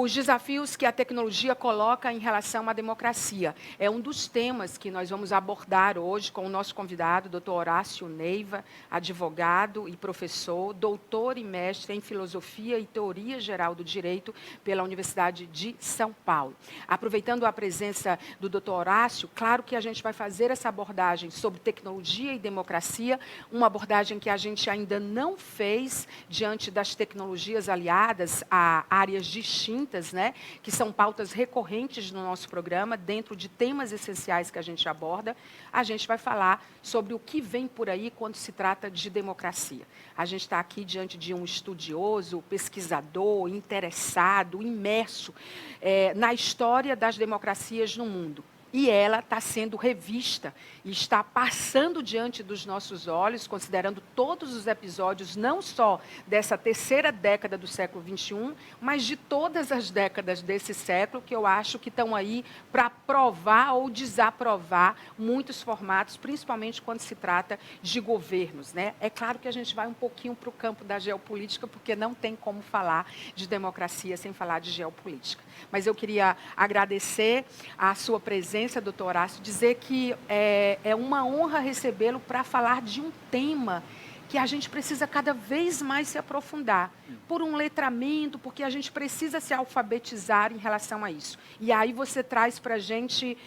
os desafios que a tecnologia coloca em relação à democracia. É um dos temas que nós vamos abordar hoje com o nosso convidado, Dr. Horácio Neiva, advogado e professor, doutor e mestre em Filosofia e Teoria Geral do Direito pela Universidade de São Paulo. Aproveitando a presença do Dr. Horácio, claro que a gente vai fazer essa abordagem sobre tecnologia e democracia, uma abordagem que a gente ainda não fez diante das tecnologias aliadas a áreas distintas, né, que são pautas recorrentes no nosso programa, dentro de temas essenciais que a gente aborda. A gente vai falar sobre o que vem por aí quando se trata de democracia. A gente está aqui diante de um estudioso, pesquisador, interessado, imerso na história das democracias no mundo. E ela está sendo revista e está passando diante dos nossos olhos, considerando todos os episódios, não só dessa terceira década do século XXI, mas de todas as décadas desse século, que eu acho que estão aí para provar ou desaprovar muitos formatos, principalmente quando se trata de governos, né? É claro que a gente vai um pouquinho para o campo da geopolítica, porque não tem como falar de democracia sem falar de geopolítica. Mas eu queria agradecer a sua presença, doutor Horácio, dizer que é uma honra recebê-lo para falar de um tema que a gente precisa cada vez mais se aprofundar, por um letramento, porque a gente precisa se alfabetizar em relação a isso. E aí você traz para a gente,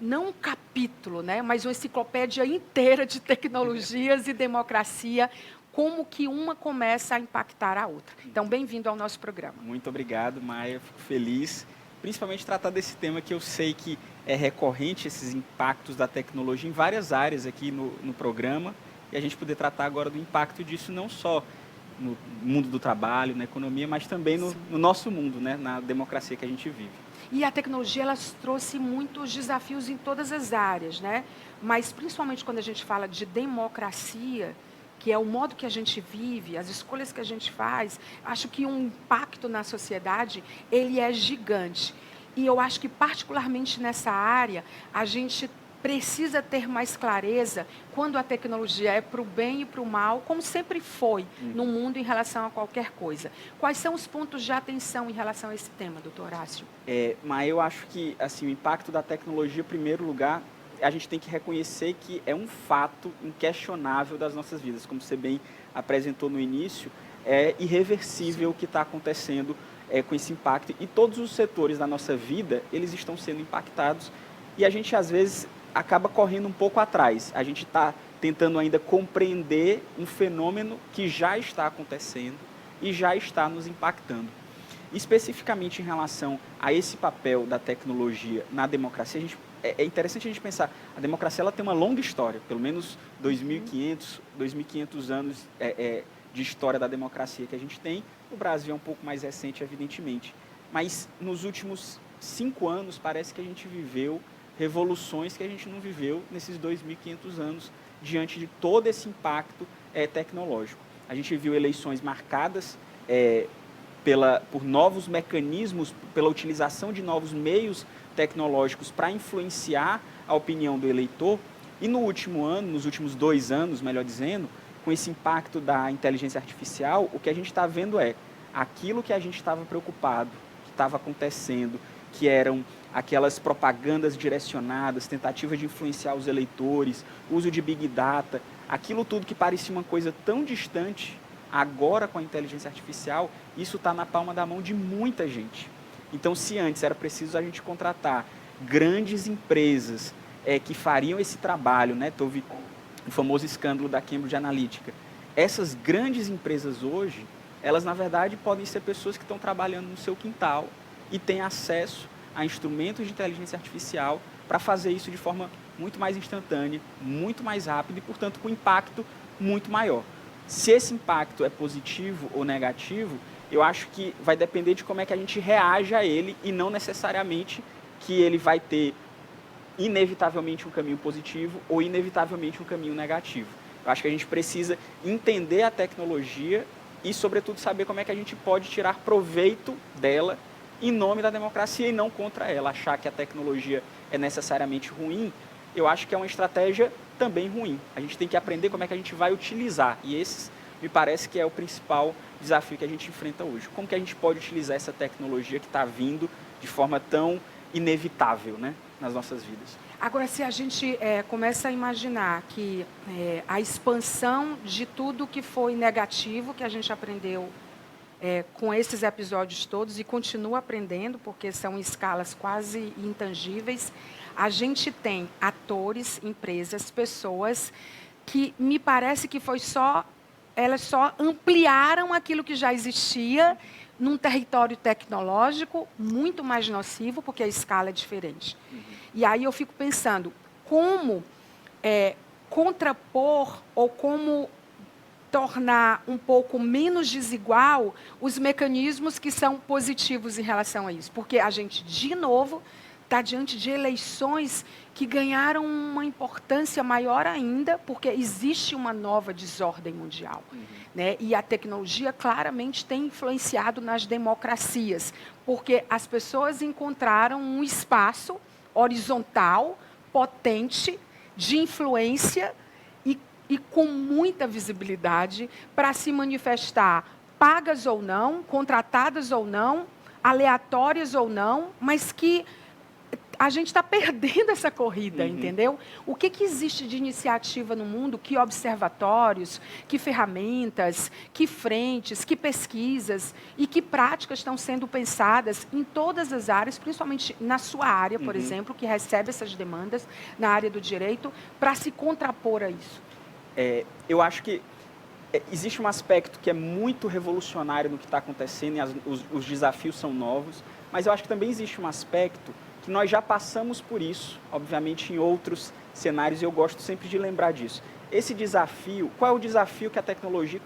não um capítulo, né, mas uma enciclopédia inteira de tecnologias e democracia, como que uma começa a impactar a outra. Então, bem-vindo ao nosso programa. Muito obrigado, Maia. Fico feliz, principalmente tratar desse tema que eu sei que é recorrente, esses impactos da tecnologia em várias áreas aqui no programa, e a gente poder tratar agora do impacto disso não só no mundo do trabalho, na economia, mas também no nosso mundo, né, na democracia que a gente vive. E a tecnologia, ela trouxe muitos desafios em todas as áreas, né? Mas, principalmente quando a gente fala de democracia, que é o modo que a gente vive, as escolhas que a gente faz, acho que um impacto na sociedade, ele é gigante. E eu acho que, particularmente nessa área, a gente precisa ter mais clareza quando a tecnologia é para o bem e para o mal, como sempre foi no mundo em relação a qualquer coisa. Quais são os pontos de atenção em relação a esse tema, doutor Horácio? Mas eu acho que assim, o impacto da tecnologia, em primeiro lugar, a gente tem que reconhecer que é um fato inquestionável das nossas vidas. Como você bem apresentou no início, é irreversível o que está acontecendo com esse impacto. E todos os setores da nossa vida, eles estão sendo impactados. E a gente, às vezes, acaba correndo um pouco atrás. A gente está tentando ainda compreender um fenômeno que já está acontecendo e já está nos impactando. Especificamente em relação a esse papel da tecnologia na democracia, é interessante a gente pensar, a democracia ela tem uma longa história, pelo menos 2.500 anos de história da democracia que a gente tem. O Brasil é um pouco mais recente, evidentemente. Mas nos últimos 5 anos parece que a gente viveu revoluções que a gente não viveu nesses 2.500 anos diante de todo esse impacto tecnológico. A gente viu eleições marcadas por novos mecanismos, pela utilização de novos meios tecnológicos para influenciar a opinião do eleitor. E no último ano, nos últimos 2 anos, melhor dizendo, com esse impacto da inteligência artificial, o que a gente está vendo é aquilo que a gente estava preocupado, que estava acontecendo, que eram aquelas propagandas direcionadas, tentativa de influenciar os eleitores, uso de Big Data, aquilo tudo que parecia uma coisa tão distante, agora com a inteligência artificial, isso está na palma da mão de muita gente. Então, se antes era preciso a gente contratar grandes empresas que fariam esse trabalho, né? Teve o famoso escândalo da Cambridge Analytica. Essas grandes empresas hoje, elas na verdade podem ser pessoas que estão trabalhando no seu quintal e têm acesso a instrumentos de inteligência artificial para fazer isso de forma muito mais instantânea, muito mais rápida e, portanto, com impacto muito maior. Se esse impacto é positivo ou negativo, eu acho que vai depender de como é que a gente reage a ele e não necessariamente que ele vai ter inevitavelmente um caminho positivo ou inevitavelmente um caminho negativo. Eu acho que a gente precisa entender a tecnologia e, sobretudo, saber como é que a gente pode tirar proveito dela em nome da democracia e não contra ela. Achar que a tecnologia é necessariamente ruim, eu acho que é uma estratégia também ruim. A gente tem que aprender como é que a gente vai utilizar. E esses me parece que é o principal desafio que a gente enfrenta hoje. Como que a gente pode utilizar essa tecnologia que está vindo de forma tão inevitável, né, nas nossas vidas? Agora, se a gente começa a imaginar que a expansão de tudo que foi negativo que a gente aprendeu com esses episódios todos e continua aprendendo, porque são escalas quase intangíveis, a gente tem atores, empresas, pessoas que me parece que elas só ampliaram aquilo que já existia num território tecnológico muito mais nocivo, porque a escala é diferente. E aí eu fico pensando, como contrapor ou como tornar um pouco menos desigual os mecanismos que são positivos em relação a isso. Porque a gente, de novo, está diante de eleições que ganharam uma importância maior ainda, porque existe uma nova desordem mundial. Né? E a tecnologia claramente tem influenciado nas democracias, porque as pessoas encontraram um espaço horizontal, potente, de influência e com muita visibilidade para se manifestar, pagas ou não, contratadas ou não, aleatórias ou não, mas que a gente está perdendo essa corrida, entendeu? O que existe de iniciativa no mundo? Que observatórios, que ferramentas, que frentes, que pesquisas e que práticas estão sendo pensadas em todas as áreas, principalmente na sua área, por exemplo, que recebe essas demandas, na área do direito, para se contrapor a isso? Eu acho que existe um aspecto que é muito revolucionário no que está acontecendo e os desafios são novos, mas eu acho que também existe um aspecto que nós já passamos por isso, obviamente em outros cenários, e eu gosto sempre de lembrar disso. Esse desafio, qual é o desafio que a tecnologia,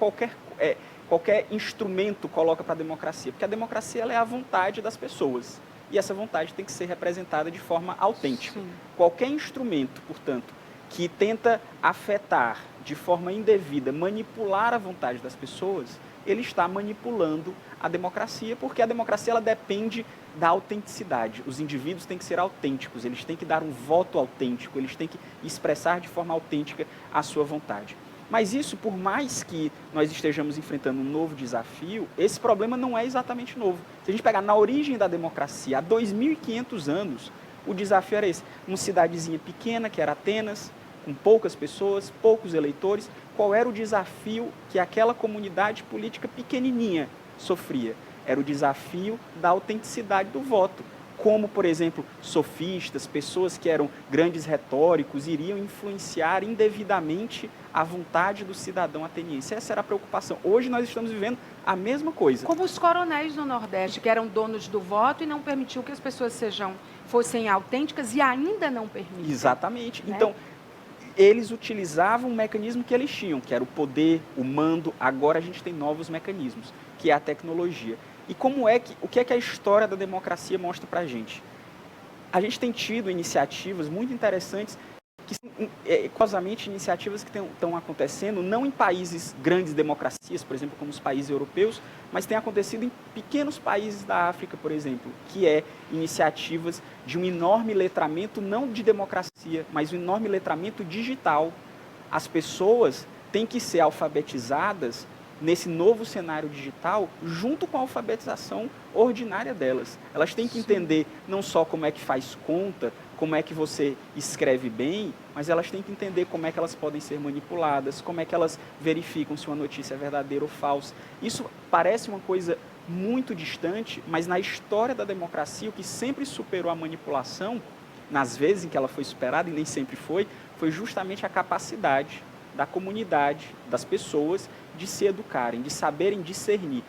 qualquer instrumento coloca para a democracia? Porque a democracia ela é a vontade das pessoas, e essa vontade tem que ser representada de forma autêntica. Sim. Qualquer instrumento, portanto, que tenta afetar de forma indevida, manipular a vontade das pessoas, ele está manipulando a democracia, porque a democracia ela depende da autenticidade. Os indivíduos têm que ser autênticos, eles têm que dar um voto autêntico, eles têm que expressar de forma autêntica a sua vontade. Mas isso, por mais que nós estejamos enfrentando um novo desafio, esse problema não é exatamente novo. Se a gente pegar na origem da democracia, há 2.500 anos, o desafio era esse. Uma cidadezinha pequena, que era Atenas, com poucas pessoas, poucos eleitores, qual era o desafio que aquela comunidade política pequenininha sofria? Era o desafio da autenticidade do voto. Como, por exemplo, sofistas, pessoas que eram grandes retóricos, iriam influenciar indevidamente a vontade do cidadão ateniense. Essa era a preocupação. Hoje nós estamos vivendo a mesma coisa. Como os coronéis no Nordeste, que eram donos do voto e não permitiam que as pessoas fossem autênticas e ainda não permitem. Exatamente. Né? Então, eles utilizavam um mecanismo que eles tinham, que era o poder, o mando. Agora a gente tem novos mecanismos, que é a tecnologia. E o que é que a história da democracia mostra para a gente? A gente tem tido iniciativas muito interessantes, que são curiosamente iniciativas que estão acontecendo não em países grandes democracias, por exemplo, como os países europeus, mas tem acontecido em pequenos países da África, por exemplo, que é iniciativas de um enorme letramento, não de democracia, mas um enorme letramento digital. As pessoas têm que ser alfabetizadas nesse novo cenário digital, junto com a alfabetização ordinária delas. Elas têm que entender não só como é que faz conta, como é que você escreve bem, mas elas têm que entender como é que elas podem ser manipuladas, como é que elas verificam se uma notícia é verdadeira ou falsa. Isso parece uma coisa muito distante, mas na história da democracia, o que sempre superou a manipulação, nas vezes em que ela foi superada, e nem sempre foi justamente a capacidade da comunidade, das pessoas, de se educarem, de saberem discernir.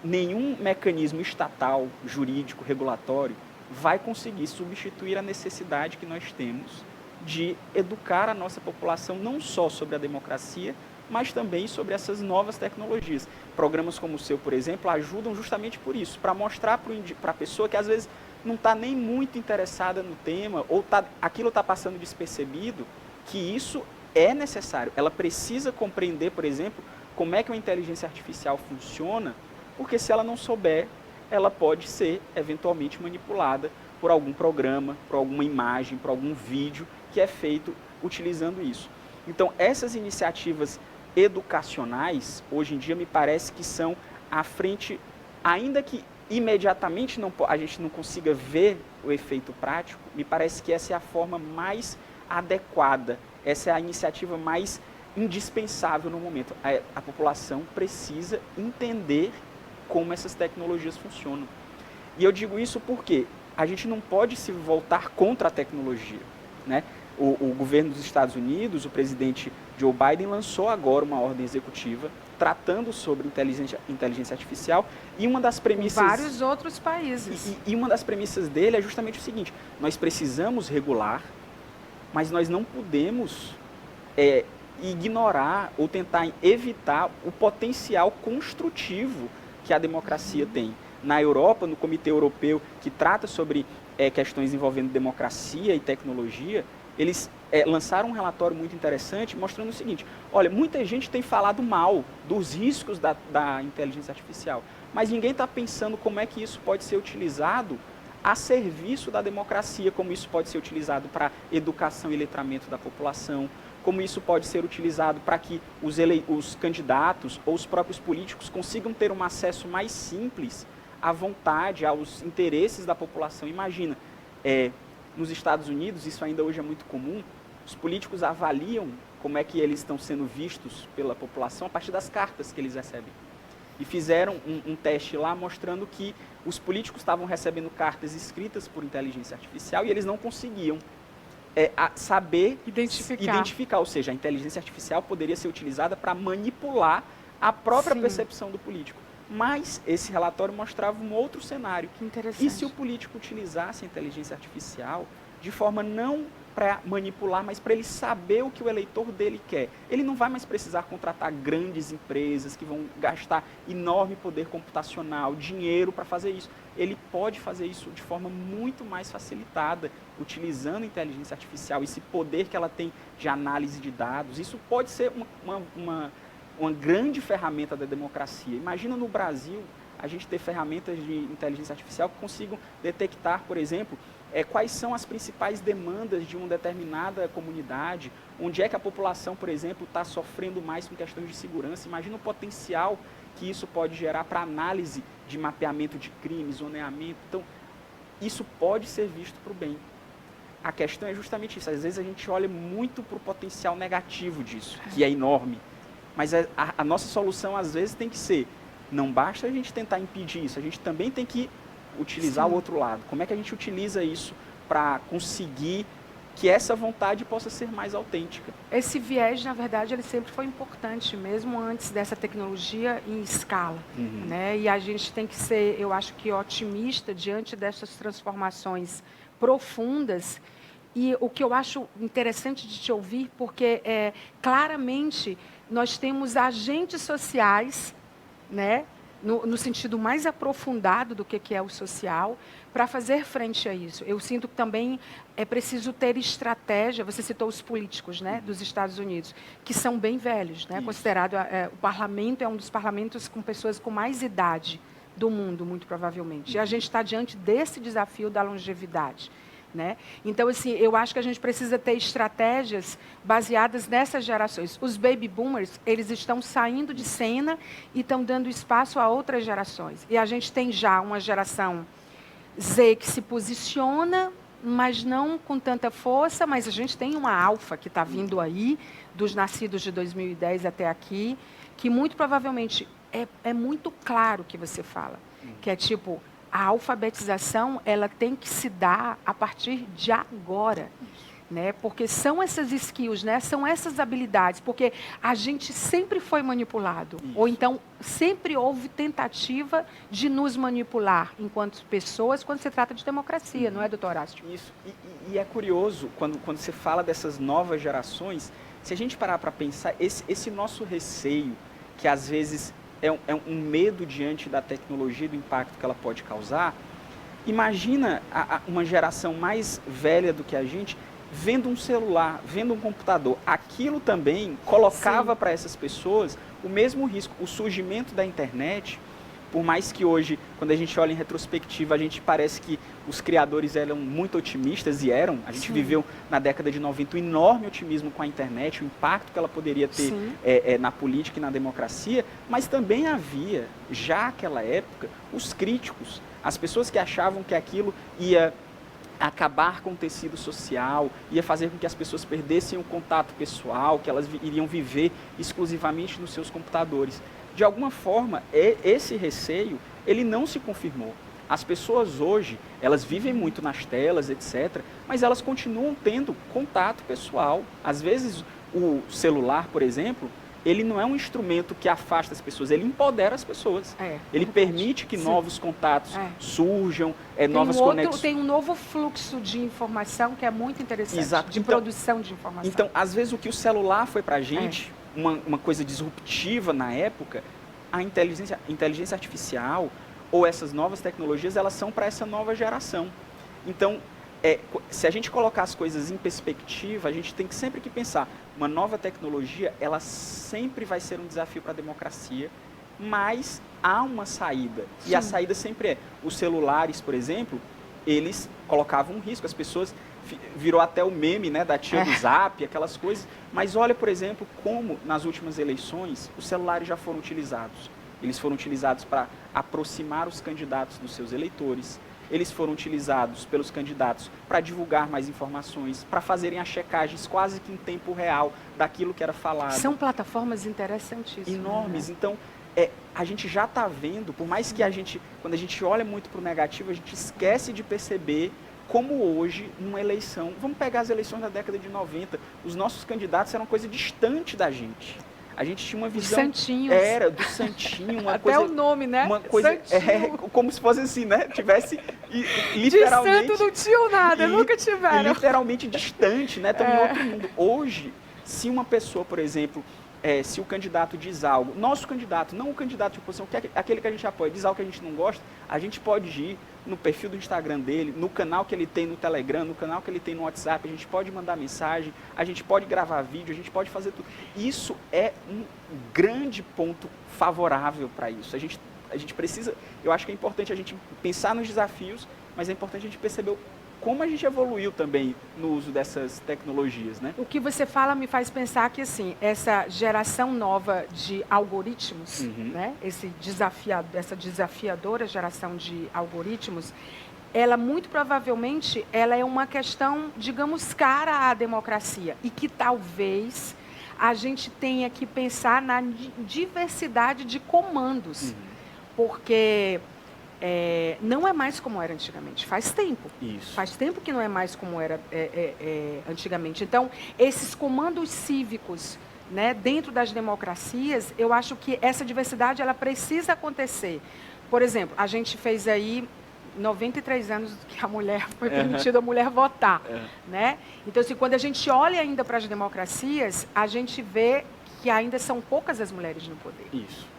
Nenhum mecanismo estatal, jurídico, regulatório, vai conseguir substituir a necessidade que nós temos de educar a nossa população não só sobre a democracia, mas também sobre essas novas tecnologias. Programas como o seu, por exemplo, ajudam justamente por isso, para mostrar para a pessoa que às vezes não está nem muito interessada no tema, ou aquilo está passando despercebido, que isso é necessário. Ela precisa compreender, por exemplo, como é que uma inteligência artificial funciona, porque se ela não souber, ela pode ser eventualmente manipulada por algum programa, por alguma imagem, por algum vídeo que é feito utilizando isso. Então, essas iniciativas educacionais, hoje em dia, me parece que são à frente, ainda que imediatamente a gente não consiga ver o efeito prático, me parece que essa é a forma mais adequada, essa é a iniciativa mais indispensável no momento. A população precisa entender como essas tecnologias funcionam. E eu digo isso porque a gente não pode se voltar contra a tecnologia, né? O governo dos Estados Unidos, o presidente Joe Biden, lançou agora uma ordem executiva tratando sobre inteligência artificial, e uma das premissas... Com vários outros países. E uma das premissas dele é justamente o seguinte: nós precisamos regular, mas nós não podemos ignorar ou tentar evitar o potencial construtivo que a democracia tem. Na Europa, no Comitê Europeu, que trata sobre questões envolvendo democracia e tecnologia, eles lançaram um relatório muito interessante mostrando o seguinte: olha, muita gente tem falado mal dos riscos da inteligência artificial, mas ninguém está pensando como é que isso pode ser utilizado a serviço da democracia, como isso pode ser utilizado para educação e letramento da população, como isso pode ser utilizado para que os candidatos ou os próprios políticos consigam ter um acesso mais simples à vontade, aos interesses da população. Imagina, nos Estados Unidos, isso ainda hoje é muito comum, os políticos avaliam como é que eles estão sendo vistos pela população a partir das cartas que eles recebem. E fizeram um teste lá mostrando que os políticos estavam recebendo cartas escritas por inteligência artificial e eles não conseguiam saber identificar, ou seja, a inteligência artificial poderia ser utilizada para manipular a própria percepção do político. Mas esse relatório mostrava um outro cenário. Que interessante. E se o político utilizasse a inteligência artificial de forma não para manipular, mas para ele saber o que o eleitor dele quer? Ele não vai mais precisar contratar grandes empresas que vão gastar enorme poder computacional, dinheiro para fazer isso. Ele pode fazer isso de forma muito mais facilitada, utilizando a inteligência artificial, esse poder que ela tem de análise de dados. Isso pode ser uma grande ferramenta da democracia. Imagina no Brasil a gente ter ferramentas de inteligência artificial que consigam detectar, por exemplo, quais são as principais demandas de uma determinada comunidade, onde é que a população, por exemplo, está sofrendo mais com questões de segurança. Imagina o potencial que isso pode gerar para análise de mapeamento de crimes, zoneamento. Então, isso pode ser visto para o bem. A questão é justamente isso. Às vezes a gente olha muito para o potencial negativo disso, que é enorme. Mas a nossa solução, às vezes, tem que ser: não basta a gente tentar impedir isso, a gente também tem que utilizar o outro lado. Como é que a gente utiliza isso para conseguir que essa vontade possa ser mais autêntica? Esse viés, na verdade, ele sempre foi importante, mesmo antes dessa tecnologia em escala. Né? E a gente tem que ser, eu acho que, otimista diante dessas transformações profundas. E o que eu acho interessante de te ouvir, porque claramente nós temos agentes sociais, né, no sentido mais aprofundado do que é o social, para fazer frente a isso. Eu sinto que também é preciso ter estratégia. Você citou os políticos, né, dos Estados Unidos, que são bem velhos, né, considerado o parlamento é um dos parlamentos com pessoas com mais idade do mundo, muito provavelmente. E a gente está diante desse desafio da longevidade. Né? Então, assim, eu acho que a gente precisa ter estratégias baseadas nessas gerações. Os baby boomers, eles estão saindo de cena e estão dando espaço a outras gerações. E a gente tem já uma geração Z que se posiciona, mas não com tanta força, mas a gente tem uma alfa que está vindo aí, dos nascidos de 2010 até aqui, que muito provavelmente é muito claro o que você fala, que é tipo... A alfabetização, ela tem que se dar a partir de agora, né? Porque são essas skills, né? São essas habilidades, porque a gente sempre foi manipulado, ou então sempre houve tentativa de nos manipular enquanto pessoas, quando se trata de democracia, não é, doutor Horácio? Isso, e é curioso, quando você fala dessas novas gerações, se a gente parar para pensar, esse nosso receio, que às vezes... É um medo diante da tecnologia, do impacto que ela pode causar. Imagina uma geração mais velha do que a gente vendo um celular, vendo um computador. Aquilo também colocava para essas pessoas o mesmo risco. O surgimento da internet Por mais que hoje, quando a gente olha em retrospectiva, a gente parece que os criadores eram muito otimistas, e eram. A gente Sim. viveu na década de 90 um enorme otimismo com a internet, o impacto que ela poderia ter na política e na democracia, mas também havia, já naquela época, os críticos, as pessoas que achavam que aquilo ia acabar com o tecido social, ia fazer com que as pessoas perdessem o contato pessoal, que elas iriam viver exclusivamente nos seus computadores. De alguma forma, esse receio, ele não se confirmou. As pessoas hoje, elas vivem muito nas telas, etc., mas elas continuam tendo contato pessoal. Às vezes, o celular, por exemplo, ele não é um instrumento que afasta as pessoas, ele empodera as pessoas. Ele permite que novos contatos surjam, novas conexões. Tem um novo fluxo de informação que é muito interessante, Exato. de produção de informação. Então, às vezes, o que o celular foi para a gente, uma coisa disruptiva na época, a inteligência artificial ou essas novas tecnologias, elas são para essa nova geração. Então, se a gente colocar as coisas em perspectiva, a gente tem que sempre que pensar, uma nova tecnologia, ela sempre vai ser um desafio para a democracia, mas há uma saída. Sim. E a saída sempre os celulares, por exemplo, eles colocavam um risco, as pessoas, virou até o meme, né, da tia do Zap, aquelas coisas, mas olha, por exemplo, como nas últimas eleições, os celulares já foram utilizados. Eles foram utilizados para aproximar os candidatos dos seus eleitores, eles foram utilizados pelos candidatos para divulgar mais informações, para fazerem as checagens quase que em tempo real daquilo que era falado. São plataformas interessantíssimas. Enormes. Né? Então, a gente já está vendo, por mais que quando a gente olha muito para o negativo, a gente esquece de perceber como hoje, numa eleição, vamos pegar as eleições da década de 90, os nossos candidatos eram coisa distante da gente. A gente tinha uma visão... Santinhos. Era, do santinho, uma até coisa... o nome, né? Uma coisa, como se fosse assim, né? Tivesse literalmente... De santo não tinham nada, nunca tiveram. Literalmente distante, né? Estamos em outro mundo. Hoje, se uma pessoa, por exemplo, se o candidato diz algo, nosso candidato, não o candidato de oposição, aquele que a gente apoia, diz algo que a gente não gosta, a gente pode ir no perfil do Instagram dele, no canal que ele tem no Telegram, no canal que ele tem no WhatsApp, a gente pode mandar mensagem, a gente pode gravar vídeo, a gente pode fazer tudo. Isso é um grande ponto favorável para isso. A gente precisa, eu acho que é importante a gente pensar nos desafios, mas é importante a gente perceber como a gente evoluiu também no uso dessas tecnologias, né? O que você fala me faz pensar que, assim, essa geração nova de algoritmos, né? Essa desafiadora geração de algoritmos, ela muito provavelmente ela é uma questão, digamos, cara à democracia e que talvez a gente tenha que pensar na diversidade de comandos, porque não é mais como era antigamente, faz tempo. Isso. Faz tempo que não é mais como era antigamente. Então, esses comandos cívicos, né, dentro das democracias, eu acho que essa diversidade ela precisa acontecer. Por exemplo, a gente fez aí 93 anos que a mulher foi permitida a mulher votar, né? Então, assim, quando a gente olha ainda para as democracias, a gente vê que ainda são poucas as mulheres no poder. Isso.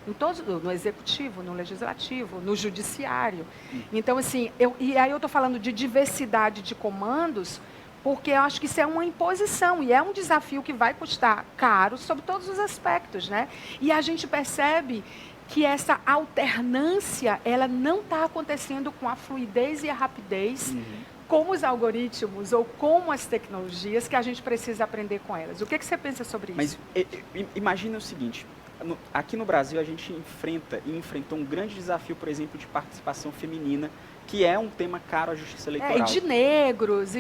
No executivo, no legislativo, no judiciário. Então, assim, e aí eu estou falando de diversidade de comandos, porque eu acho que isso é uma imposição e é um desafio que vai custar caro sobre todos os aspectos, né? E a gente percebe que essa alternância, ela não está acontecendo com a fluidez e a rapidez, como os algoritmos ou como as tecnologias que a gente precisa aprender com elas. O que você pensa sobre isso? Mas imagina o seguinte, aqui no Brasil a gente enfrentou um grande desafio, por exemplo, de participação feminina, que é um tema caro à justiça eleitoral. E de negros,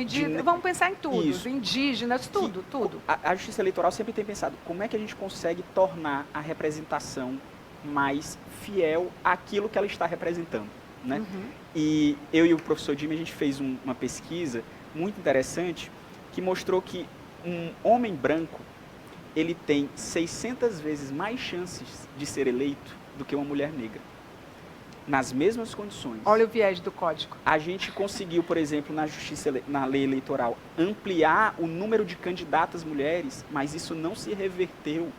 vamos pensar em tudo, isso. Indígenas, tudo. A justiça eleitoral sempre tem pensado como é que a gente consegue tornar a representação mais fiel àquilo que ela está representando, né? E eu e o professor Jimmy, a gente fez uma pesquisa muito interessante que mostrou que um homem branco, ele tem 600 vezes mais chances de ser eleito do que uma mulher negra. Nas mesmas condições. Olha o viés do código. A gente conseguiu, por exemplo, na lei eleitoral, ampliar o número de candidatas mulheres, mas isso não se reverteu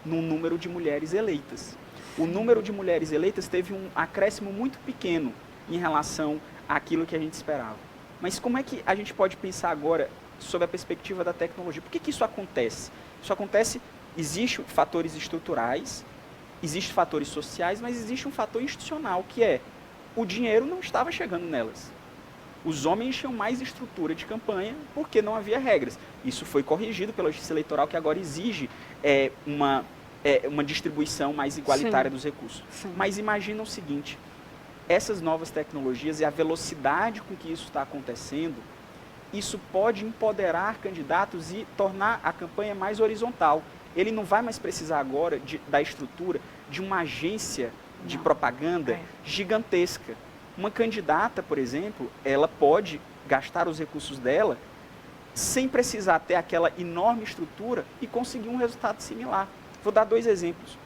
no número de mulheres eleitas. O número de mulheres eleitas teve um acréscimo muito pequeno em relação àquilo que a gente esperava. Mas como é que a gente pode pensar agora sob a perspectiva da tecnologia? Por que isso acontece? Isso acontece, existem fatores estruturais existem fatores sociais, mas existe um fator institucional, que é o dinheiro não estava chegando nelas. Os homens tinham mais estrutura de campanha porque não havia regras. Isso foi corrigido pela Justiça Eleitoral, que agora exige uma distribuição mais igualitária dos recursos. Sim. Mas imagina o seguinte, essas novas tecnologias e a velocidade com que isso está acontecendo, isso pode empoderar candidatos e tornar a campanha mais horizontal. Ele não vai mais precisar agora da estrutura de uma agência de propaganda gigantesca. Uma candidata, por exemplo, ela pode gastar os recursos dela sem precisar ter aquela enorme estrutura e conseguir um resultado similar. Vou dar 2 exemplos.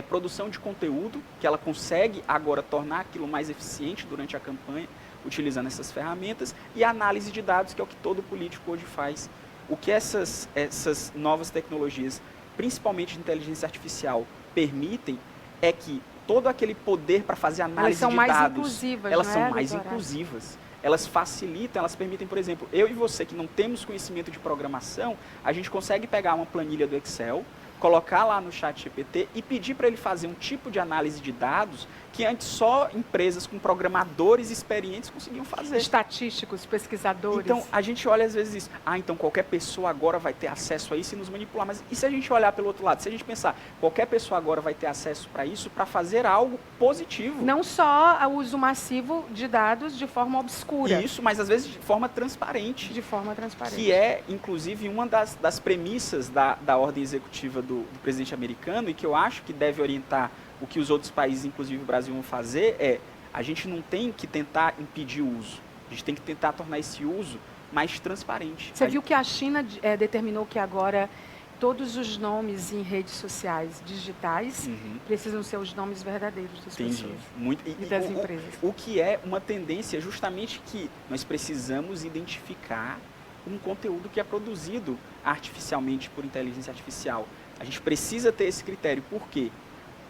Produção de conteúdo, que ela consegue agora tornar aquilo mais eficiente durante a campanha, utilizando essas ferramentas, e análise de dados, que é o que todo político hoje faz. O que essas novas tecnologias, principalmente de inteligência artificial, permitem é que todo aquele poder para fazer análise de dados... Elas são mais inclusivas, elas são mais inclusivas. Elas facilitam, elas permitem, por exemplo, eu e você que não temos conhecimento de programação, a gente consegue pegar uma planilha do Excel, colocar lá no ChatGPT e pedir para ele fazer um tipo de análise de dados que antes só empresas com programadores experientes conseguiam fazer. Estatísticos, pesquisadores. Então, a gente olha às vezes isso, então qualquer pessoa agora vai ter acesso a isso e nos manipular. Mas e se a gente olhar pelo outro lado? Se a gente pensar, qualquer pessoa agora vai ter acesso para isso para fazer algo positivo. Não só o uso massivo de dados de forma obscura. Isso, mas às vezes de forma transparente. De forma transparente. Que é, inclusive, uma das premissas da ordem executiva do presidente americano e que eu acho que deve orientar o que os outros países, inclusive o Brasil, vão fazer a gente não tem que tentar impedir o uso, a gente tem que tentar tornar esse uso mais transparente. Você viu que a China determinou que agora todos os nomes em redes sociais digitais precisam ser os nomes verdadeiros das pessoas e das empresas. O que é uma tendência justamente que nós precisamos identificar um conteúdo que é produzido artificialmente por inteligência artificial. A gente precisa ter esse critério, por quê?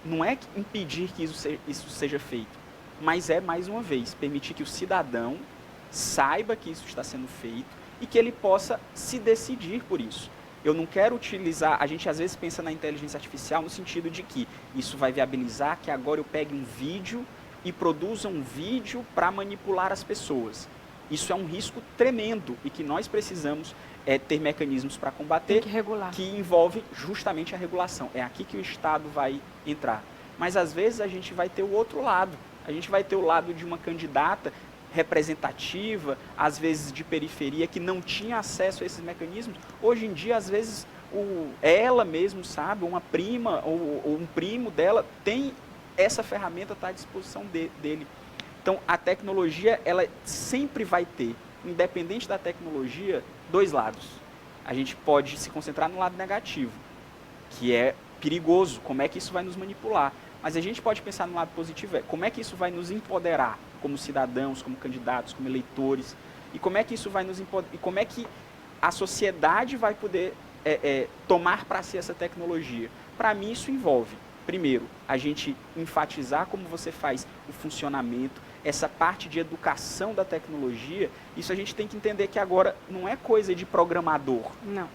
Não é impedir que isso seja feito, mas mais uma vez, permitir que o cidadão saiba que isso está sendo feito e que ele possa se decidir por isso. Eu não quero utilizar, a gente às vezes pensa na inteligência artificial no sentido de que isso vai viabilizar que agora eu pegue um vídeo e produza um vídeo para manipular as pessoas. Isso é um risco tremendo e que nós precisamos ter mecanismos para combater, que envolve justamente a regulação. É aqui que o Estado vai entrar. Mas, às vezes, a gente vai ter o outro lado. A gente vai ter o lado de uma candidata representativa, às vezes de periferia, que não tinha acesso a esses mecanismos. Hoje em dia, às vezes, ela mesmo, sabe, uma prima ou um primo dela tem essa ferramenta, está à disposição dele. Então, a tecnologia, ela sempre vai ter, independente da tecnologia, 2 lados. A gente pode se concentrar no lado negativo, que é perigoso, como é que isso vai nos manipular. Mas a gente pode pensar no lado positivo, como é que isso vai nos empoderar como cidadãos, como candidatos, como eleitores, e como é que isso vai nos empoderar, e como é que a sociedade vai poder tomar para si essa tecnologia. Para mim, isso envolve, primeiro, a gente enfatizar como você faz o funcionamento, essa parte de educação da tecnologia. Isso a gente tem que entender que agora não é coisa de programador. Não.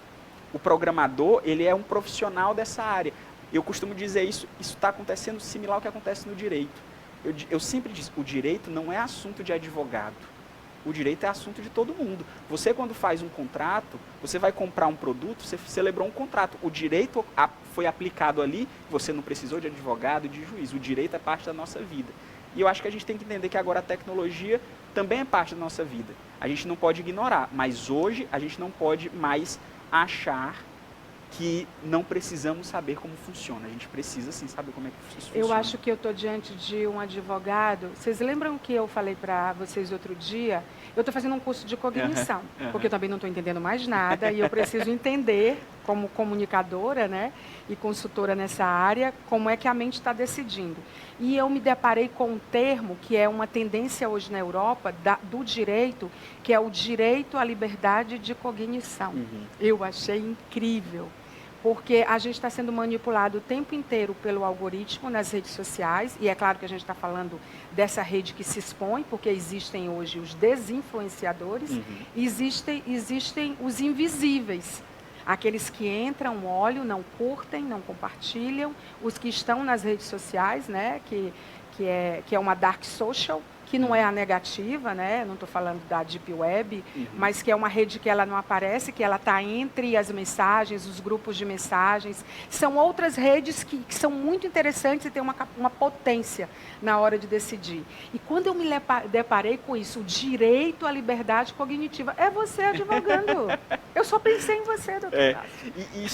O programador, ele é um profissional dessa área. Eu costumo dizer isso está acontecendo similar ao que acontece no direito. Eu sempre disse, o direito não é assunto de advogado. O direito é assunto de todo mundo. Você, quando faz um contrato, você vai comprar um produto, você celebrou um contrato. O direito foi aplicado ali, você não precisou de advogado, de juiz. O direito é parte da nossa vida. E eu acho que a gente tem que entender que agora a tecnologia também é parte da nossa vida. A gente não pode ignorar, mas hoje a gente não pode mais achar que não precisamos saber como funciona. A gente precisa, sim, saber como é que isso funciona. Eu acho que eu estou diante de um advogado. Vocês lembram que eu falei para vocês outro dia? Eu estou fazendo um curso de cognição, porque eu também não estou entendendo mais nada e eu preciso entender, como comunicadora, né, e consultora nessa área, como é que a mente está decidindo. E eu me deparei com um termo que é uma tendência hoje na Europa, do direito, que é o direito à liberdade de cognição. Eu achei incrível. Porque a gente está sendo manipulado o tempo inteiro pelo algoritmo nas redes sociais, e é claro que a gente está falando dessa rede que se expõe, porque existem hoje os desinfluenciadores, existem os invisíveis. Aqueles que entram, olham, não curtem, não compartilham. Os que estão nas redes sociais, né? Que é uma dark social, que não é a negativa, né? Não estou falando da Deep Web, mas que é uma rede que ela não aparece, que ela está entre as mensagens, os grupos de mensagens. São outras redes que são muito interessantes e têm uma potência na hora de decidir. E quando eu me deparei com isso, o direito à liberdade cognitiva, é você advogando. Eu só pensei em você, doutor. E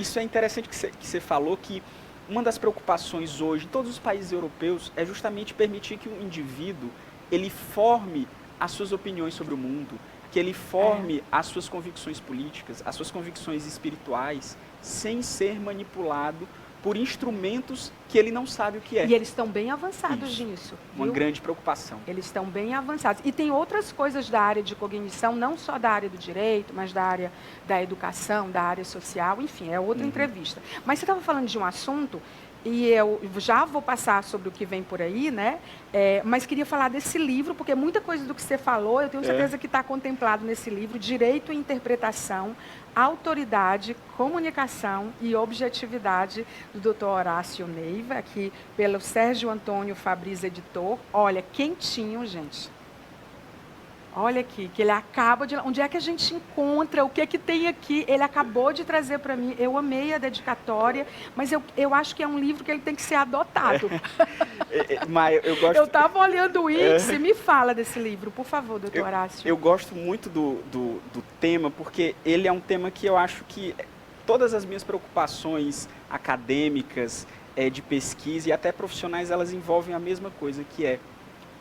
isso é interessante que você falou, que uma das preocupações hoje em todos os países europeus é justamente permitir que o indivíduo ele forme as suas opiniões sobre o mundo, que ele forme as suas convicções políticas, as suas convicções espirituais, sem ser manipulado por instrumentos que ele não sabe o que é. E eles estão bem avançados nisso. Uma grande preocupação. Eles estão bem avançados. E tem outras coisas da área de cognição, não só da área do direito, mas da área da educação, da área social, enfim, é outra entrevista. Mas você estava falando de um assunto, e eu já vou passar sobre o que vem por aí, né? Mas queria falar desse livro, porque muita coisa do que você falou, eu tenho certeza que está contemplado nesse livro, Direito e Interpretação, Autoridade, Comunicação e Objetividade, do Dr. Horácio Neiva, aqui pelo Sérgio Antônio Fabris, editor. Olha, quentinho, gente. Olha aqui, que ele acaba de... Onde é que a gente encontra? O que é que tem aqui? Ele acabou de trazer para mim. Eu amei a dedicatória, mas eu acho que é um livro que ele tem que ser adotado. Mas eu gosto... Eu estava olhando o índice. Me fala desse livro, por favor, doutor Horácio. Eu gosto muito do tema, porque ele é um tema que eu acho que todas as minhas preocupações acadêmicas, de pesquisa e até profissionais, elas envolvem a mesma coisa, que é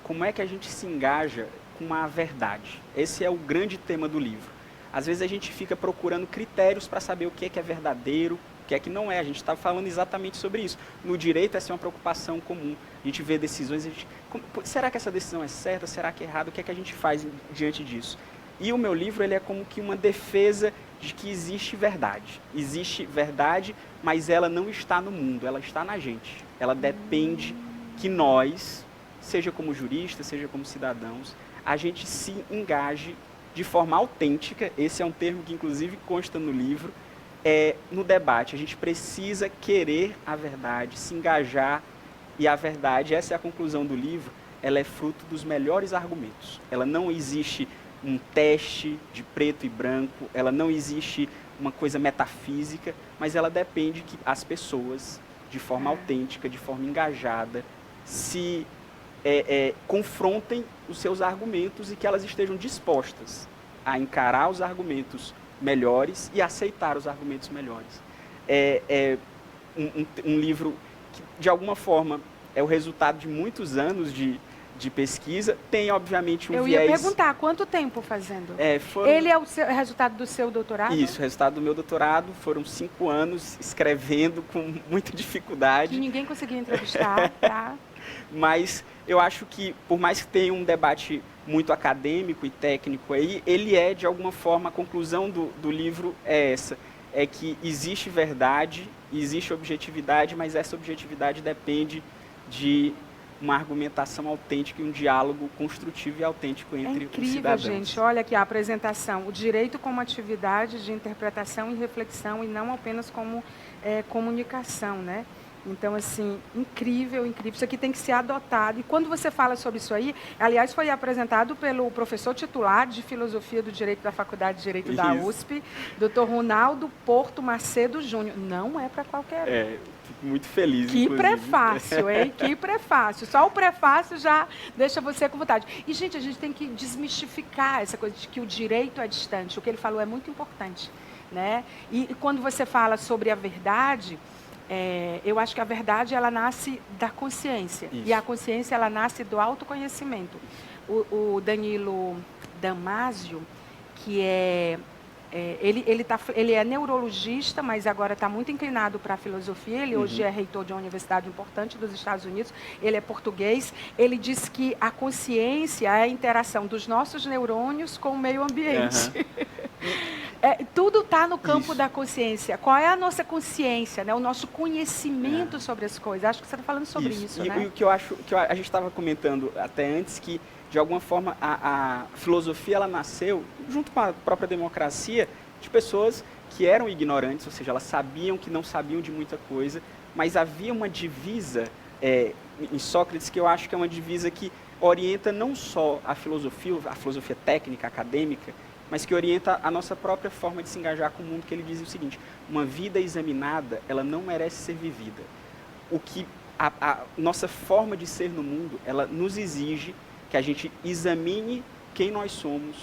como é que a gente se engaja com a verdade. Esse é o grande tema do livro. Às vezes a gente fica procurando critérios para saber o que é verdadeiro, o que é que não é. A gente está falando exatamente sobre isso. No direito, essa é uma preocupação comum. A gente vê decisões, será que essa decisão é certa? Será que é errada? O que é que a gente faz diante disso? E o meu livro ele é como que uma defesa de que existe verdade. Existe verdade, mas ela não está no mundo, ela está na gente. Ela depende que nós, seja como juristas, seja como cidadãos, a gente se engaje de forma autêntica, esse é um termo que inclusive consta no livro, no debate. A gente precisa querer a verdade, se engajar, e a verdade, essa é a conclusão do livro, ela é fruto dos melhores argumentos. Ela não existe um teste de preto e branco, ela não existe uma coisa metafísica, mas ela depende que as pessoas, de forma autêntica, de forma engajada, se confrontem os seus argumentos e que elas estejam dispostas a encarar os argumentos melhores e aceitar os argumentos melhores. Um livro que, de alguma forma, é o resultado de muitos anos de pesquisa, tem, obviamente, um viés... Eu ia perguntar, quanto tempo fazendo? Ele é o resultado do seu doutorado? Isso, o resultado do meu doutorado. Foram 5 anos escrevendo com muita dificuldade. Que ninguém conseguia entrevistar, tá? Mas eu acho que, por mais que tenha um debate muito acadêmico e técnico aí, ele é, de alguma forma, a conclusão do livro é essa, é que existe verdade, existe objetividade, mas essa objetividade depende de uma argumentação autêntica e um diálogo construtivo e autêntico entre os cidadãos. É incrível, gente. Olha aqui a apresentação. O direito como atividade de interpretação e reflexão e não apenas como comunicação, né? Então, assim, incrível, incrível. Isso aqui tem que ser adotado. E quando você fala sobre isso aí, aliás, foi apresentado pelo professor titular de Filosofia do Direito da Faculdade de Direito da USP, Dr. Ronaldo Porto Macedo Júnior. Não é para qualquer um. Fico muito feliz, que inclusive. Prefácio, hein? Que prefácio. Só o prefácio já deixa você com vontade. E, gente, a gente tem que desmistificar essa coisa de que o direito é distante. O que ele falou é muito importante, né? E quando você fala sobre a verdade... eu acho que a verdade ela nasce da consciência. Isso. E a consciência ela nasce do autoconhecimento. O Danilo Damasio, que ele é neurologista, mas agora está muito inclinado para a filosofia. Ele hoje é reitor de uma universidade importante dos Estados Unidos. Ele é português. Ele diz que a consciência é a interação dos nossos neurônios com o meio ambiente. Tudo está no campo da consciência. Qual é a nossa consciência, né? O nosso conhecimento sobre as coisas? Acho que você está falando sobre isso, né? E o que eu acho, a gente estava comentando até antes, que de alguma forma a filosofia ela nasceu junto com a própria democracia de pessoas que eram ignorantes, ou seja, elas sabiam que não sabiam de muita coisa, mas havia uma divisa em Sócrates que eu acho que é uma divisa que orienta não só a filosofia técnica, acadêmica, mas que orienta a nossa própria forma de se engajar com o mundo, que ele dizia o seguinte: uma vida examinada, ela não merece ser vivida. O que a nossa forma de ser no mundo, ela nos exige que a gente examine quem nós somos,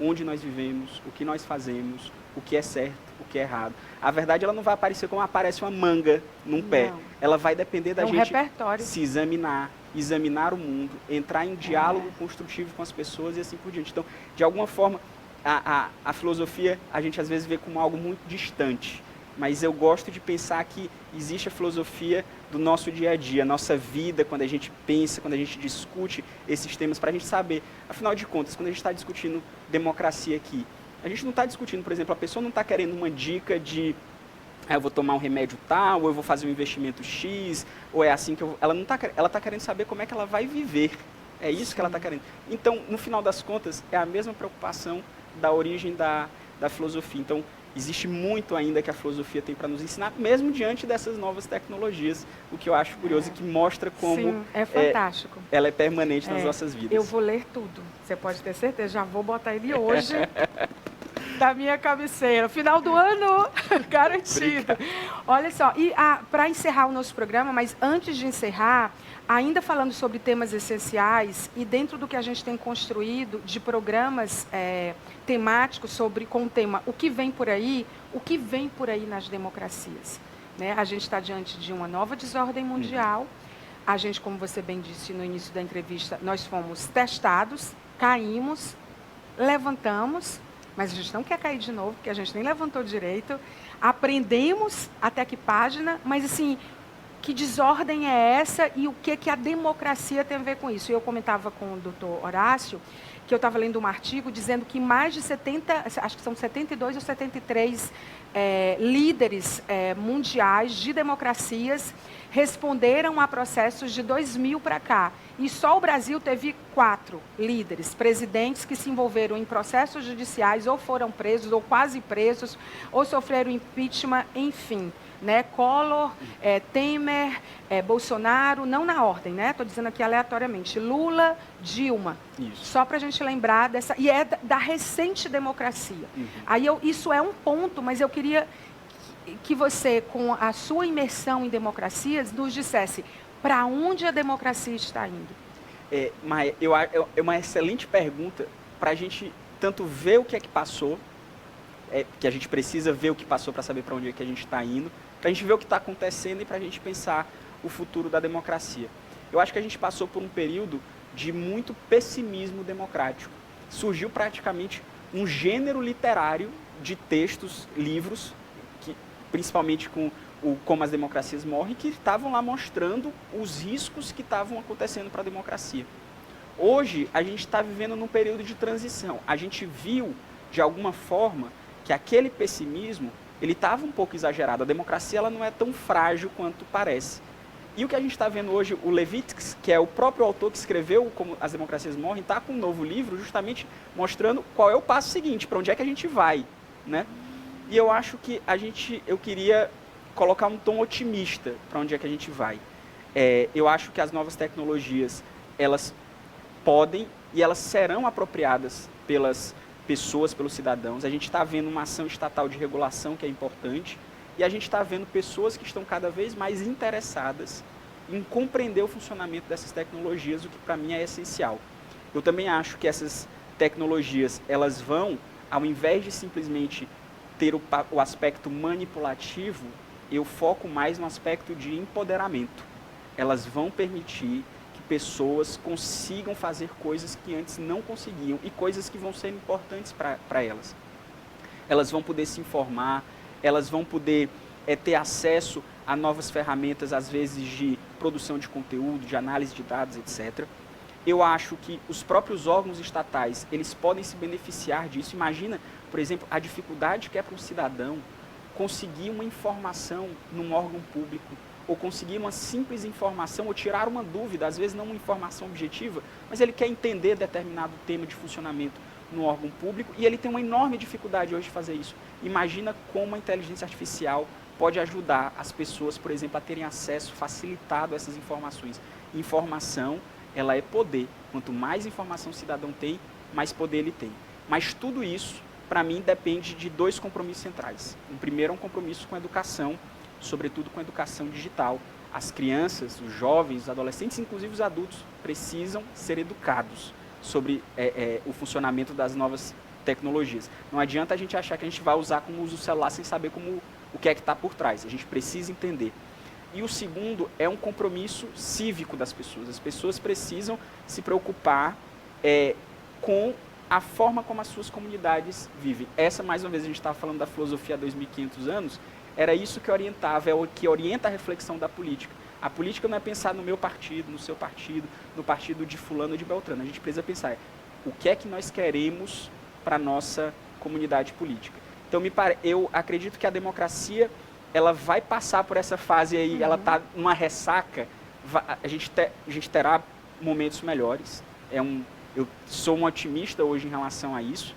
onde nós vivemos, o que nós fazemos, o que é certo, o que é errado. A verdade, ela não vai aparecer como aparece uma manga num pé. Ela vai depender da gente se examinar o mundo, entrar em diálogo construtivo com as pessoas e assim por diante. Então, de alguma forma, a filosofia, a gente às vezes vê como algo muito distante, mas eu gosto de pensar que existe a filosofia do nosso dia a dia, a nossa vida, quando a gente pensa, quando a gente discute esses temas, para a gente saber, afinal de contas, quando a gente está discutindo democracia aqui, a gente não está discutindo, por exemplo, a pessoa não está querendo uma dica de eu vou tomar um remédio tal, ou eu vou fazer um investimento X, ou é assim que eu... Ela está querendo saber como é que ela vai viver. É isso que ela está querendo. Então, no final das contas, é a mesma preocupação da origem da filosofia. Então, existe muito ainda que a filosofia tem para nos ensinar, mesmo diante dessas novas tecnologias, o que eu acho curioso e que mostra como é fantástico. Ela é permanente nas nossas vidas. Eu vou ler tudo, você pode ter certeza, já vou botar ele hoje da minha cabeceira. Final do ano, garantido. Olha só, e para encerrar o nosso programa, mas antes de encerrar, ainda falando sobre temas essenciais e dentro do que a gente tem construído de programas temáticos com o tema o que vem por aí nas democracias. Né? A gente está diante de uma nova desordem mundial. A gente, como você bem disse no início da entrevista, nós fomos testados, caímos, levantamos, mas a gente não quer cair de novo, porque a gente nem levantou direito. Aprendemos até que página, mas assim, que desordem é essa e o que a democracia tem a ver com isso? Eu comentava com o doutor Horácio, que eu estava lendo um artigo dizendo que mais de 70, acho que são 72 ou 73 líderes mundiais de democracias responderam a processos de 2000 para cá. E só o Brasil teve 4 líderes, presidentes que se envolveram em processos judiciais, ou foram presos, ou quase presos, ou sofreram impeachment, enfim. Né? Collor, Temer, Bolsonaro, não na ordem, né? Estou dizendo aqui aleatoriamente. Lula, Dilma. Isso. Só para a gente lembrar dessa... E é da recente democracia. Aí isso é um ponto, mas eu queria que você, com a sua imersão em democracias, nos dissesse para onde a democracia está indo. Maia, é uma excelente pergunta para a gente tanto ver o que é que passou, que a gente precisa ver o que passou para saber para onde é que a gente está indo, para a gente ver o que está acontecendo e para a gente pensar o futuro da democracia. Eu acho que a gente passou por um período de muito pessimismo democrático. Surgiu praticamente um gênero literário de textos, livros, que, principalmente com Como as Democracias Morrem, que estavam lá mostrando os riscos que estavam acontecendo para a democracia. Hoje, a gente está vivendo num período de transição. A gente viu, de alguma forma, que aquele pessimismo ele estava um pouco exagerado. A democracia ela não é tão frágil quanto parece. E o que a gente está vendo hoje, o Levitsky, que é o próprio autor que escreveu Como as Democracias Morrem, está com um novo livro justamente mostrando qual é o passo seguinte, para onde é que a gente vai. Né? E eu acho que eu queria colocar um tom otimista para onde é que a gente vai. Eu acho que as novas tecnologias, elas podem e elas serão apropriadas pelas pessoas, pelos cidadãos. A gente está vendo uma ação estatal de regulação que é importante e a gente está vendo pessoas que estão cada vez mais interessadas em compreender o funcionamento dessas tecnologias, o que para mim é essencial. Eu também acho que essas tecnologias, elas vão, ao invés de simplesmente ter o aspecto manipulativo, eu foco mais no aspecto de empoderamento. Elas vão permitir que pessoas consigam fazer coisas que antes não conseguiam e coisas que vão ser importantes para elas. Elas vão poder se informar, elas vão poder ter acesso a novas ferramentas, às vezes de produção de conteúdo, de análise de dados, etc. Eu acho que os próprios órgãos estatais, eles podem se beneficiar disso. Imagina, por exemplo, a dificuldade que é para um cidadão conseguir uma informação num órgão público, ou conseguir uma simples informação, ou tirar uma dúvida, às vezes não uma informação objetiva, mas ele quer entender determinado tema de funcionamento. no órgão público, e ele tem uma enorme dificuldade hoje de fazer isso. Imagina como a inteligência artificial pode ajudar as pessoas, por exemplo, a terem acesso facilitado a essas informações. Informação, ela é poder. Quanto mais informação o cidadão tem, mais poder ele tem. Mas tudo isso, para mim, depende de dois compromissos centrais. O primeiro é um compromisso com a educação, sobretudo com a educação digital. As crianças, os jovens, os adolescentes, inclusive os adultos, precisam ser educados sobre o funcionamento das novas tecnologias. Não adianta a gente achar que a gente vai usar como usa o celular sem saber o que é que está por trás. A gente precisa entender. E o segundo é um compromisso cívico das pessoas. As pessoas precisam se preocupar com a forma como as suas comunidades vivem. Essa, mais uma vez, a gente estava falando da filosofia há 2.500 anos, era isso que orientava, é o que orienta a reflexão da política. A política não é pensar no meu partido, no seu partido, no partido de fulano ou de Beltrano. A gente precisa pensar o que é que nós queremos para a nossa comunidade política. Então, eu acredito que a democracia ela vai passar por essa fase aí, ela está numa ressaca, a gente terá momentos melhores. Eu sou um otimista hoje em relação a isso,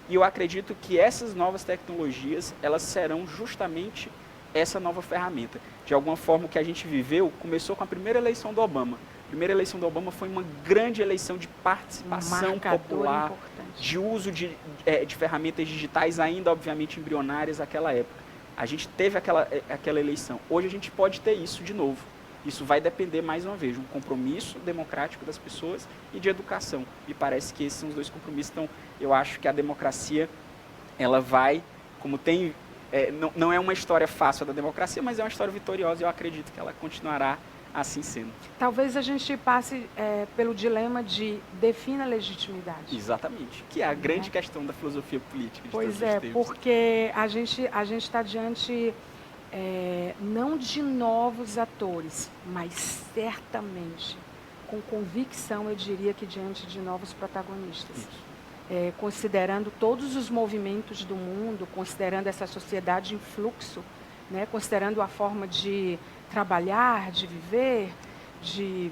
e eu acredito que essas novas tecnologias, elas serão justamente essa nova ferramenta. De alguma forma, o que a gente viveu começou com a primeira eleição do Obama. A primeira eleição do Obama foi uma grande eleição de participação popular, importante. De uso de ferramentas digitais ainda, obviamente, embrionárias naquela época. A gente teve aquela eleição. Hoje a gente pode ter isso de novo. Isso vai depender, mais uma vez, de um compromisso democrático das pessoas e de educação. Me parece que esses são os dois compromissos. Então, eu acho que a democracia, ela vai, como tem... não é uma história fácil da democracia, mas é uma história vitoriosa e eu acredito que ela continuará assim sendo. Talvez a gente passe pelo dilema de defina a legitimidade. Exatamente, que é a grande questão da filosofia política. Pois é, porque a gente está diante não de novos atores, mas certamente, com convicção, eu diria que diante de novos protagonistas. Considerando todos os movimentos do mundo, considerando essa sociedade em fluxo, né, considerando a forma de trabalhar, de viver, de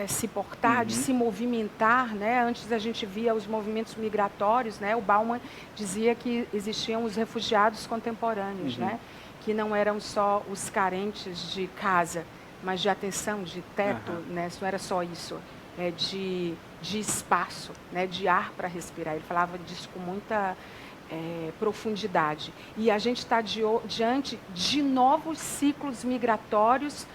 se portar, de se movimentar, né? Antes a gente via os movimentos migratórios, né? O Bauman dizia que existiam os refugiados contemporâneos, né? Que não eram só os carentes de casa, mas de atenção, de teto, né? Não era só isso, de espaço, né? De ar para respirar. Ele falava disso com muita profundidade. E a gente está diante de novos ciclos migratórios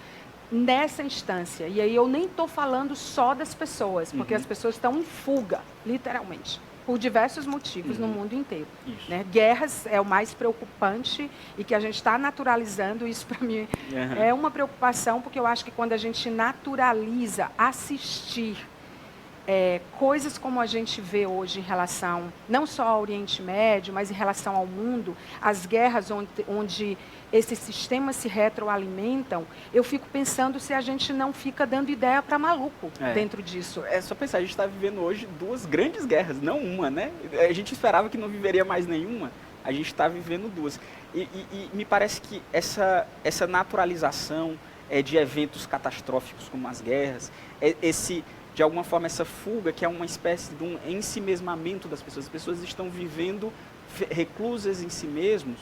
nessa instância. E aí eu nem estou falando só das pessoas, porque as pessoas estão em fuga, literalmente, por diversos motivos no mundo inteiro. Né? Guerras é o mais preocupante e que a gente está naturalizando. Isso, para mim, é uma preocupação, porque eu acho que quando a gente naturaliza assistir coisas como a gente vê hoje em relação, não só ao Oriente Médio, mas em relação ao mundo, as guerras onde esses sistemas se retroalimentam, eu fico pensando se a gente não fica dando ideia para maluco dentro disso. É só pensar, a gente está vivendo hoje duas grandes guerras, não uma, né? A gente esperava que não viveria mais nenhuma, a gente está vivendo duas. E me parece que essa naturalização de eventos catastróficos como as guerras, de alguma forma, essa fuga, que é uma espécie de um ensimesmamento das pessoas. As pessoas estão vivendo reclusas em si mesmos.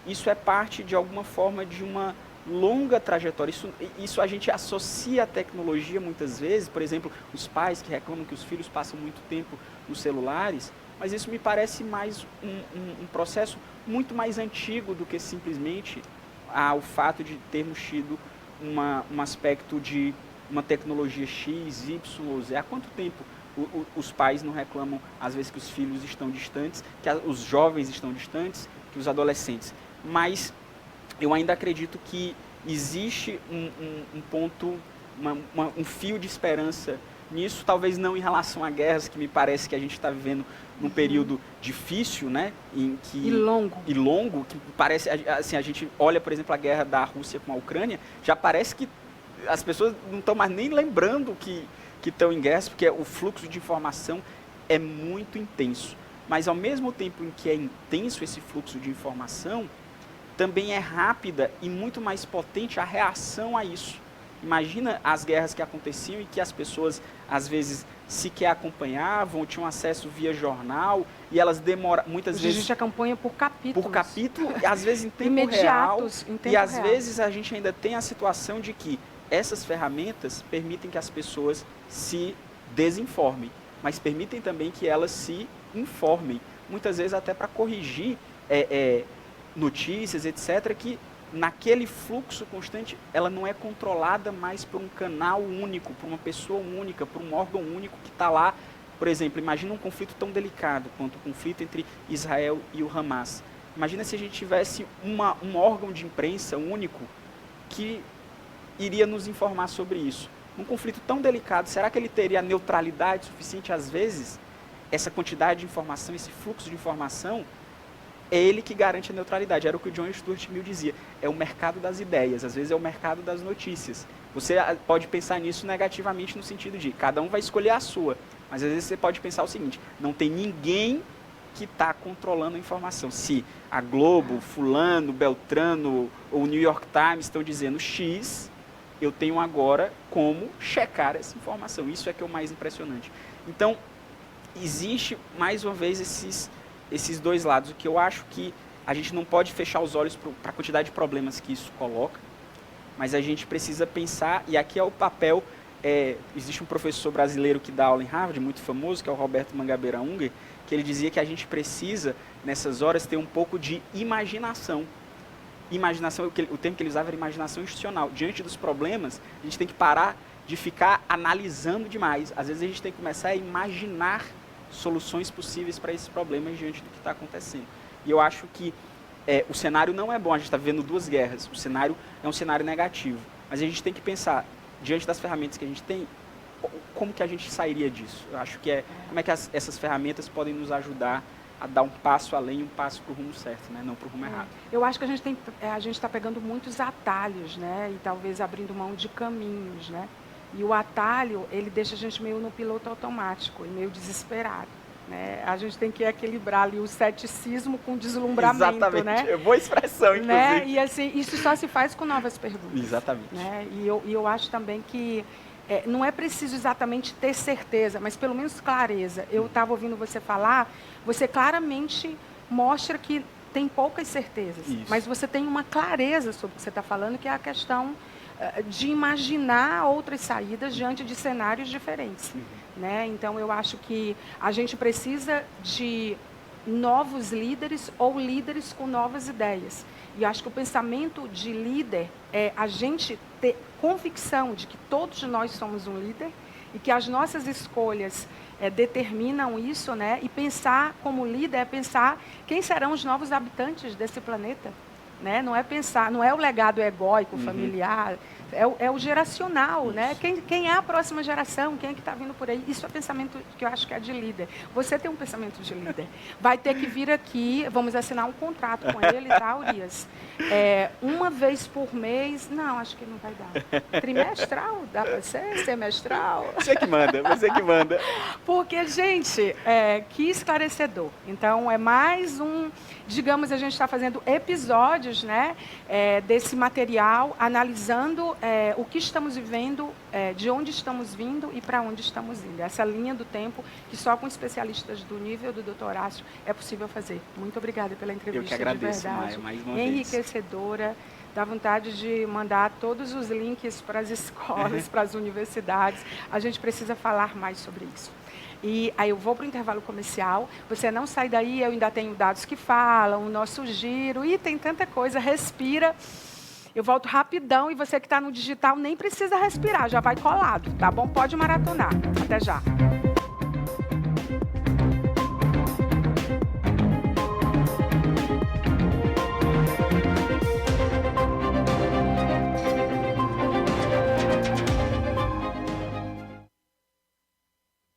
Isso é parte, de alguma forma, de uma longa trajetória. Isso a gente associa à tecnologia, muitas vezes. Por exemplo, os pais que reclamam que os filhos passam muito tempo nos celulares. Mas isso me parece mais um processo muito mais antigo do que simplesmente o fato de termos tido um aspecto de uma tecnologia X, Y, Z. Há quanto tempo os pais não reclamam, às vezes, que os filhos estão distantes, que os jovens estão distantes, que os adolescentes? Mas eu ainda acredito que existe um ponto, um fio de esperança nisso, talvez não em relação a guerras, que me parece que a gente está vivendo num período difícil, né? E longo, que parece, assim, a gente olha, por exemplo, a guerra da Rússia com a Ucrânia, já parece que as pessoas não estão mais nem lembrando que estão em guerra, porque o fluxo de informação é muito intenso. Mas, ao mesmo tempo em que é intenso esse fluxo de informação, também é rápida e muito mais potente a reação a isso. Imagina as guerras que aconteciam e que as pessoas, às vezes, sequer acompanhavam, tinham acesso via jornal, e elas demoram, muitas Hoje vezes... a gente acompanha por capítulos. Por capítulo, e às vezes em tempo Imediatos, real. em tempo E às real. vezes a gente ainda tem a situação de que essas ferramentas permitem que as pessoas se desinformem, mas permitem também que elas se informem, muitas vezes até para corrigir notícias, etc., que naquele fluxo constante ela não é controlada mais por um canal único, por uma pessoa única, por um órgão único que está lá. Por exemplo, imagina um conflito tão delicado quanto o conflito entre Israel e o Hamas. Imagina se a gente tivesse um órgão de imprensa único que iria nos informar sobre isso. Um conflito tão delicado, será que ele teria a neutralidade suficiente? Às vezes, essa quantidade de informação, esse fluxo de informação, é ele que garante a neutralidade. Era o que o John Stuart Mill dizia. É o mercado das ideias, às vezes é o mercado das notícias. Você pode pensar nisso negativamente no sentido de cada um vai escolher a sua. Mas às vezes você pode pensar o seguinte, não tem ninguém que está controlando a informação. Se a Globo, Fulano, Beltrano ou o New York Times estão dizendo X, eu tenho agora como checar essa informação. Isso é que é o mais impressionante. Então, existe, mais uma vez, esses dois lados. O que eu acho que a gente não pode fechar os olhos para a quantidade de problemas que isso coloca, mas a gente precisa pensar, e aqui é o papel... existe um professor brasileiro que dá aula em Harvard, muito famoso, que é o Roberto Mangabeira Unger, que ele dizia que a gente precisa, nessas horas, ter um pouco de imaginação. Imaginação, o termo que ele usava era imaginação institucional. Diante dos problemas, a gente tem que parar de ficar analisando demais. Às vezes a gente tem que começar a imaginar soluções possíveis para esses problemas diante do que está acontecendo. E eu acho que o cenário não é bom, a gente está vivendo duas guerras, o cenário é um cenário negativo, mas a gente tem que pensar, diante das ferramentas que a gente tem, como que a gente sairia disso? Eu acho que como é que essas ferramentas podem nos ajudar a dar um passo além, um passo para o rumo certo, né? Não para o rumo errado. Eu acho que a gente está pegando muitos atalhos, né? E talvez abrindo mão de caminhos, né? E o atalho, ele deixa a gente meio no piloto automático e meio desesperado, né? A gente tem que equilibrar ali o ceticismo com o deslumbramento, exatamente, né? É boa expressão, inclusive. Né? E assim, isso só se faz com novas perguntas. Exatamente. Né? E eu acho também que não é preciso exatamente ter certeza, mas pelo menos clareza. Eu estava ouvindo você falar, você claramente mostra que tem poucas certezas, isso. Mas você tem uma clareza sobre o que você está falando, que é a questão de imaginar outras saídas diante de cenários diferentes. Né? Então, eu acho que a gente precisa de novos líderes ou líderes com novas ideias. E acho que o pensamento de líder é a gente ter convicção de que todos nós somos um líder e que as nossas escolhas determinam isso, né? E pensar como líder é pensar quem serão os novos habitantes desse planeta. Né? Não é pensar, não é o legado egóico, familiar, é o geracional, né? Quem é a próxima geração, quem é que está vindo por aí? Isso é pensamento que eu acho que é de líder. Você tem um pensamento de líder. Vai ter que vir aqui, vamos assinar um contrato com ele, tá, Urias? Uma vez por mês, não, acho que não vai dar. Trimestral, dá para ser? Semestral? Você que manda, você que manda. Porque, gente, que esclarecedor. Então, é mais digamos, a gente está fazendo episódios, né, desse material, analisando o que estamos vivendo, de onde estamos vindo e para onde estamos indo. Essa linha do tempo que só com especialistas do nível do Dr. Horácio é possível fazer. Muito obrigada pela entrevista. Eu que agradeço, de verdade. Maia, mais uma vez. Enriquecedora. Dá vontade de mandar todos os links para as escolas, para as universidades. A gente precisa falar mais sobre isso. E aí eu vou para o intervalo comercial, você não sai daí, eu ainda tenho dados que falam, o nosso giro, e tem tanta coisa, respira. Eu volto rapidão e você que está no digital nem precisa respirar, já vai colado, tá bom? Pode maratonar. Até já.